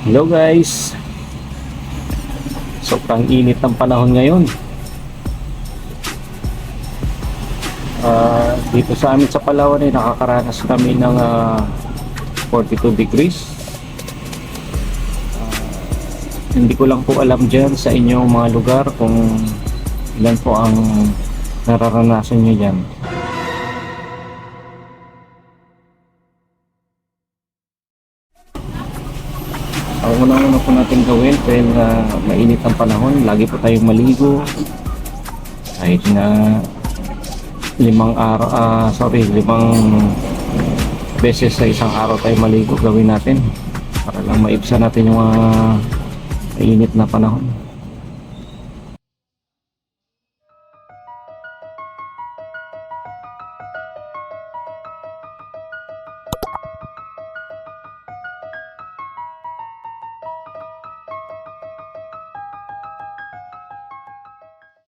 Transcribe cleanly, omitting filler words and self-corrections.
Hello guys, sobrang init ng panahon ngayon. Dito sa amin sa Palawan ay nakakaranas kami ng 42 degrees. Hindi ko lang po alam dyan sa inyong mga lugar kung ilan po ang nararanasan nyo dyan. Ang unang-una po natin gawin dahil mainit ang panahon, lagi po tayong maligo kahit na limang beses sa isang araw tayo maligo, gawin natin para lang maibsan natin yung mainit na panahon.